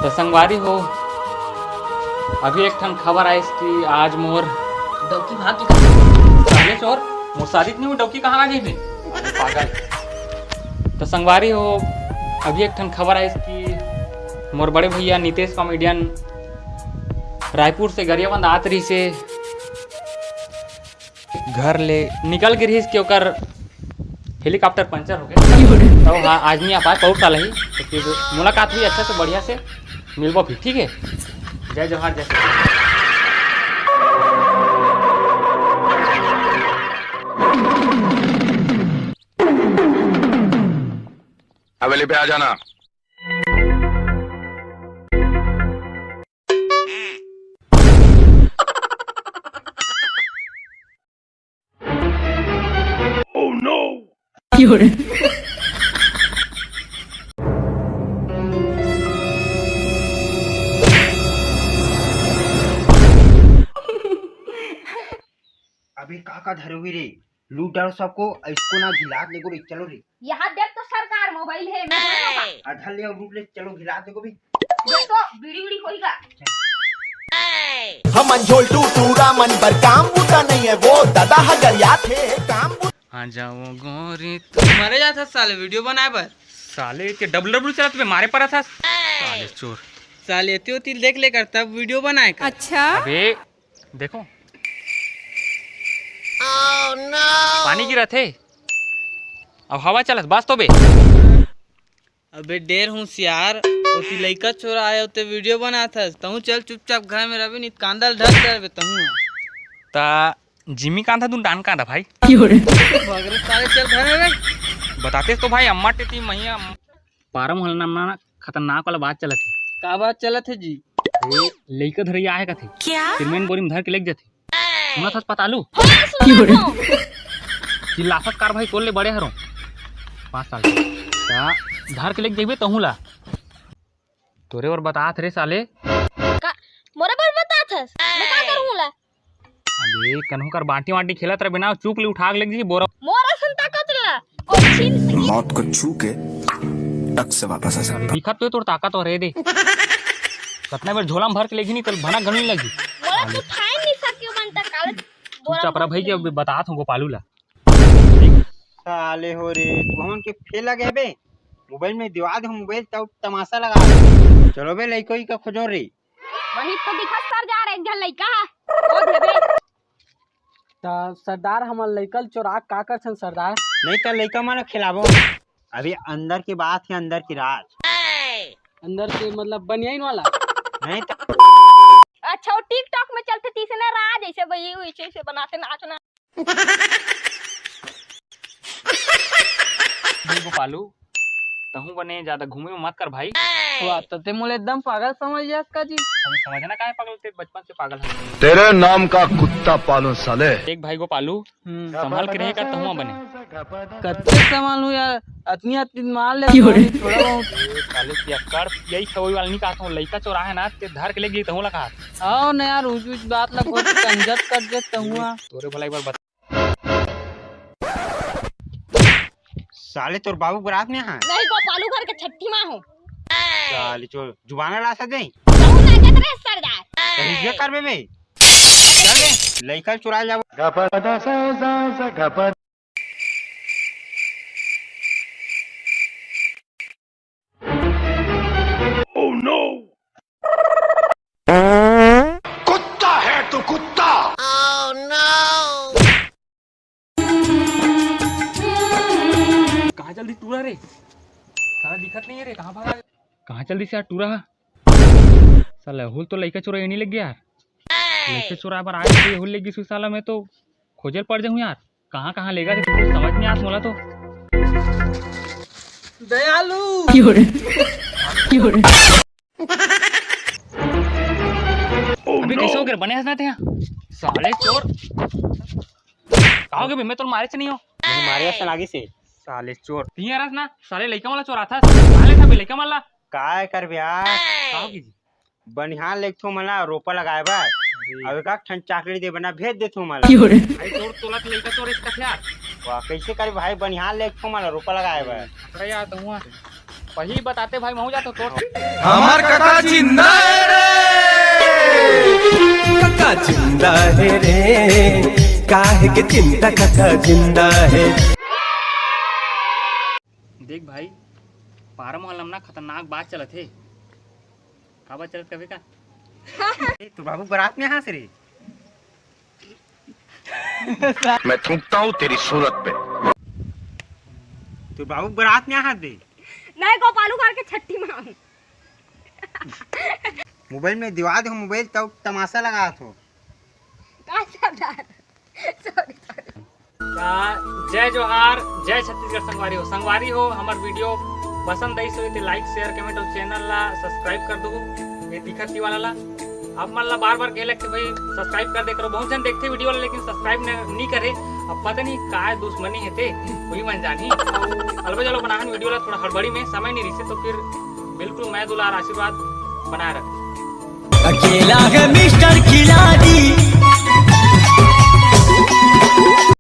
तो संगवारी हो, अभी एक ठन खबर आई कि आज मोर डौकी भाग के साले चोर मोर शादी नहीं हुई, डौकी कहाँ आ गई थी पागल। तो संगवारी हो, अभी एक ठन खबर आई कि मोर बड़े भैया नितेश कॉमेडियन रायपुर से गरियाबंद आत रही से घर ले निकल के रही के ओकर हेलीकॉप्टर पंचर हो गया। तो हाँ आज नहीं आ पाए, बहुत साल ही तो फिर मुलाकात हुई अच्छा से बढ़िया से मिलबो फिर, ठीक है। जय जवाहर जय श्री हवेली पे आ जाना। Oh no! अबे काका धरे हुई रे, लूट डालो सबको, इसको ना घिला देखो रे, चलो रे। यहाँ देख तो सरकार मोबाइल है, मैं बोलूँगा। आधा ले और लूट ले, चलो घिला देखो भी। देखो बीड़ी बीड़ी होईगा। हम झोल टूरा मन पर काम बूटा नहीं है वो दादा हजरिया थे काम आ जाओ गोरी मरे जाता साले वीडियो बनाए पर साले के डब्ल्यू चला तुम्हें मारे पड़ा था साले चोर। साले होती देख ले कर तब वीडियो बनाए कर। अच्छा अबे देखो पानी गिरा थे, अब हवा चलत बस तो बे। अबे डेर होशियार होती लइका चोरा आया होते वीडियो बना था तहु चल चुपचाप घर में रवि नहीं कांदल ढक कर बे तहु ता जिमी कांधा तू डान कांधा भाई भगरे साले चल घर में बताते तो भाई अम्मा टेती मैया पारम हलना ना खतरनाक वाला बात चलत है। का बात चलत है जी? ए लइका धरई आए का थे क्या सिरमेन बोरी में धर के लेक जाते सुना था पता लू कि लाफत कार भाई तोल ले बड़े हरो 5 साल ता धर के लेक जेबे तहु ला तोरे और बतात रे साले मोरे पर बता था मैं का करूँगा। अबे कन्हू कर बांटी वांटी खेलत रहे बिना चूक ले उठा के लेक जी बोरा मोरा संता कतला और छीन से मौत को छू के टक से वापस आ सकता। दिखत तो तोर ताकत हो रे दे कितना बार झोला में भर के लेगी नहीं कल भना गनी लगी मोरा तो खाए नहीं सकियो बनता काले बोरा चुपचाप रह भाई के अब बतात हूं गोपालू ला साले हो रे, तू हमन के फेल लगे बे। मोबाइल में दिवा दे मोबाइल तब तमाशा लगा दे। चलो बे लइको ही का खोजो रे। वही तो दिखत सर जा रहे घर लइका ओ देबे सरदार हमर लइकल चोरा का कर छन सरदार? नहीं तो लइका मानो खिलाबो। अभी अंदर की बात है, अंदर की राज। अंदर से मतलब बनियाइन वाला नहीं तो अच्छा वो टिकटॉक में चलते तीसरे ना राज ऐसे भाई ऐसे बनाते नाचना। गोपालू तहु बने ज्यादा घूमे में मत कर भाई। वाह तो ते मोले एकदम पागल समझ जास का जी? हमें समझना काहे पागल थे, बचपन से पागल है। तेरे नाम का कुत्ता पालो साले। एक भाई गोपालू संभाल के रहेगा तहु बने कत्ते सामान हूँ यार, अतनी अतनी मार ले थोड़ा बहुत साले की अक्कड़ यही सवई वाला नहीं कहता हूं लइका चोरा है ना ते धर के ले गई तहु ला कहा आओ ना यार उस बात लग बहुत कंजत कर दे तहुआ तोरे भला एक बार बता। साले तोर बाबू बरात में है। नहीं गोपालू घर के छठी माँ हूँ। साले चोर जुबाना ला सकते हैं। कहूँ ना जत रहे सरदार कहीं कर बे चल बे लइका चुरा जाओ। Oh no! कुत्ता है तू कुत्ता। कहाँ जल्दी टूरा रे साला दिखत नहीं है रे, कहाँ भागा कहाँ जल्दी से यार टूरा साला हुल तो लइका चोरा नहीं लग गया यार। लइका चोरा बार आज ये हुल लगी साला मैं तो खोजल पड़ जाऊँ यार, कहाँ कहाँ लेगा रे कुछ समझ नहीं आस मोला तो। दयालु अभी कैसे हो गए बने हंसना थे साले चोर कहोगे मैं तो मारे से नहीं हो मारे से लागी से साले चोर तीन रस ना साले लइका वाला चोरा था साले था लइका वाला काय कर बिहार कहोगे जी बनिहार लेखथो मला रोपा लगाए बा अब का ठंड चाकरी दे बना भेज देथो मला भाई चोर तोला लइका चोर इसका यार वाह कैसे करे भाई बनिहार लेखथो मला रोपा लगाए बा अरे यार तो हुआ वही बताते भाई महू जातो तो हमार काका जिंदा है रे, काका जिंदा है रे, काहे के चिंता काका जिंदा है। देख भाई पारा मोहल्ला में ना खतरनाक बात चलत है। का बात चलत कभी का? तो बाबू बारात में यहाँ से रे। मैं थूकता हूँ तेरी सूरत पे। तो बाबू बारात में यहाँ दे। नहीं गोपालू घर के छट्टी में मोबाइल में दिवा दे मोबाइल तब तमाशा लगा तो। सॉरी जय जोहार, जय छत्तीसगढ़ संगवारी हो। संगवारी हो हमार वीडियो पसंद आई तो लाइक शेयर कमेंट और चैनल ला सब्सक्राइब कर दो। ये दिखत ही वाला ला अब मन ला बार बार कहे कि भाई सब्सक्राइब कर दे करो। बहुत जन देखते वीडियो ला लेकिन सब्सक्राइब नहीं करे। अब पता नहीं का दुश्मनी है थे कोई मन जानी। अलबे चलो बनाहन वीडियो ला थोड़ा हड़बड़ी में समय नहीं रही तो फिर बिल्कुल मैं दुलार आशीर्वाद बनाए रख। अकेला है मिस्टर खिलाड़ी